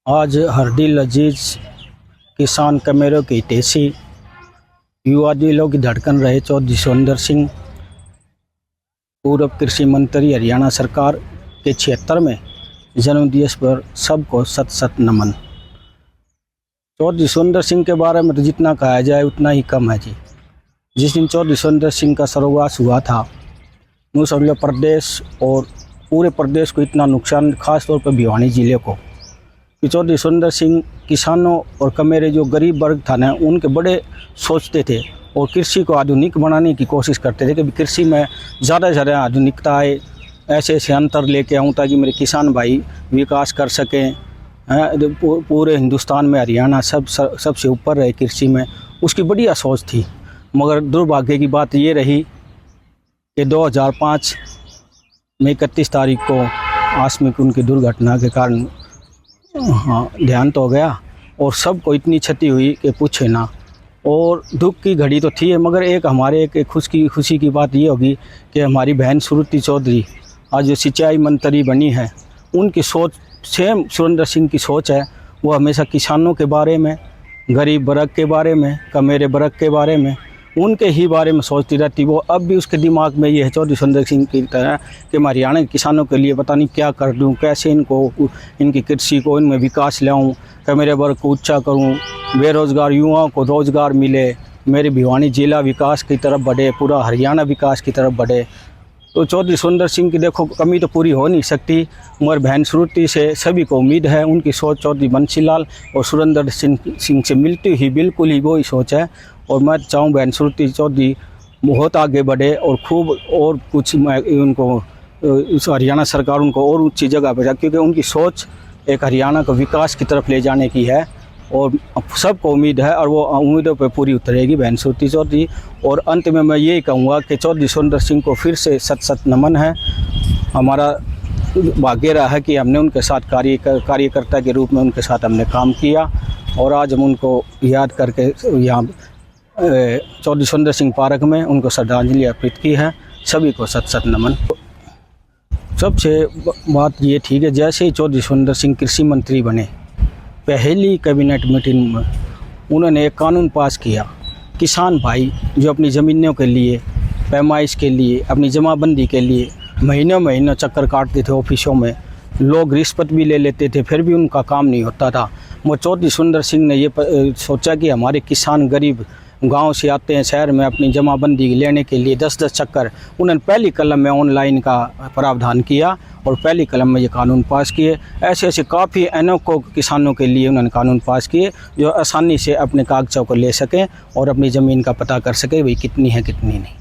आज हरदिल अजीज किसान कमेरों की टेसी युवा दिलों की धड़कन रहे चौधरी सुरेंद्र सिंह, पूर्व कृषि मंत्री, हरियाणा सरकार के 76वें जन्मदिवस पर सबको सत सत नमन। चौधरी सुरेंद्र सिंह के बारे में तो जितना कहा जाए उतना ही कम है जी। जिस दिन चौधरी सुरेंद्र सिंह का सर्वनाश हुआ था, यूँ समझ प्रदेश और पूरे प्रदेश को इतना नुकसान, खास तौर पर भिवानी जिले को, कि चौधरी सुरेंद्र सिंह किसानों और कमेरे जो गरीब वर्ग था ना, उनके बड़े सोचते थे और कृषि को आधुनिक बनाने की कोशिश करते थे कि कृषि में ज़्यादा से ज़्यादा आधुनिकता आए, ऐसे ऐसे अंतर लेके आऊँ ताकि मेरे किसान भाई विकास कर सकें। पूरे हिंदुस्तान में हरियाणा सबसे ऊपर रहे कृषि में, उसकी बढ़िया सोच थी। मगर दुर्भाग्य की बात ये रही कि 2005 में 31 तारीख को आकस्मिक उनकी दुर्घटना के कारण देहांत हो गया और सबको इतनी क्षति हुई कि पूछे ना। और दुख की घड़ी तो थी, मगर एक हमारे एक खुशी की बात ये होगी कि हमारी बहन श्रुति चौधरी आज जो सिंचाई मंत्री बनी है, उनकी सोच सेम सुरेंद्र सिंह की सोच है। वो हमेशा किसानों के बारे में, गरीब वर्ग के बारे में, कमेरे वर्ग के बारे में, उनके ही बारे में सोचती रहती। वो अब भी उसके दिमाग में ये है चौधरी सुरेंद्र सिंह की तरह कि मैं हरियाणा के किसानों के लिए पता नहीं क्या कर दूँ, कैसे इनकी कृषि को इनमें विकास लाऊँ, कमेरे वर्ग को ऊँचा करूँ, बेरोज़गार युवाओं को रोज़गार मिले, मेरे भिवानी जिला विकास की तरफ बढ़े, पूरा हरियाणा विकास की तरफ बढ़े। तो चौधरी सुरेंद्र सिंह की देखो कमी तो पूरी हो नहीं सकती, मगर बहन श्रुति से सभी को उम्मीद है। उनकी सोच चौधरी बंसीलाल और सुरेंद्र सिंह से मिलती ही बिल्कुल ही वही सोच है। और मैं चाहूँ बहन श्रुति चौधरी बहुत आगे बढ़े और खूब और कुछ उनको उस हरियाणा सरकार उनको और ऊंची जगह पर जाए, क्योंकि उनकी सोच एक हरियाणा को विकास की तरफ ले जाने की है और सबको उम्मीद है और वो उम्मीदों पे पूरी उतरेगी बहन श्रुति चौधरी। और अंत में मैं यही कहूँगा कि चौधरी सुरेंद्र सिंह को फिर से सत सत नमन है। हमारा भाग्य रहा है कि हमने उनके साथ कार्यकर्ता के रूप में उनके साथ हमने काम किया और आज हम उनको याद करके यहाँ चौधरी सुरेंद्र सिंह पार्क में उनको श्रद्धांजलि अर्पित की है। सभी को सत सत नमन। सबसे बात ये थी कि जैसे ही चौधरी सुरेंद्र सिंह कृषि मंत्री बने, पहली कैबिनेट मीटिंग में उन्होंने एक कानून पास किया। किसान भाई जो अपनी ज़मीनों के लिए, पैमाइश के लिए, अपनी जमाबंदी के लिए महीनों चक्कर काटते थे ऑफिसों में, लोग रिश्वत भी ले लेते थे, फिर भी उनका काम नहीं होता था। वो चौधरी सुरेंद्र सिंह ने ये सोचा कि हमारे किसान गरीब गांव से आते हैं शहर में अपनी जमाबंदी लेने के लिए 10-10 चक्कर। उन्होंने पहली कलम में ऑनलाइन का प्रावधान किया और पहली कलम में ये कानून पास किए। ऐसे काफ़ी अनेकों किसानों के लिए उन्होंने कानून पास किए जो आसानी से अपने कागज़ों को ले सकें और अपनी ज़मीन का पता कर सकें भाई कितनी है कितनी नहीं।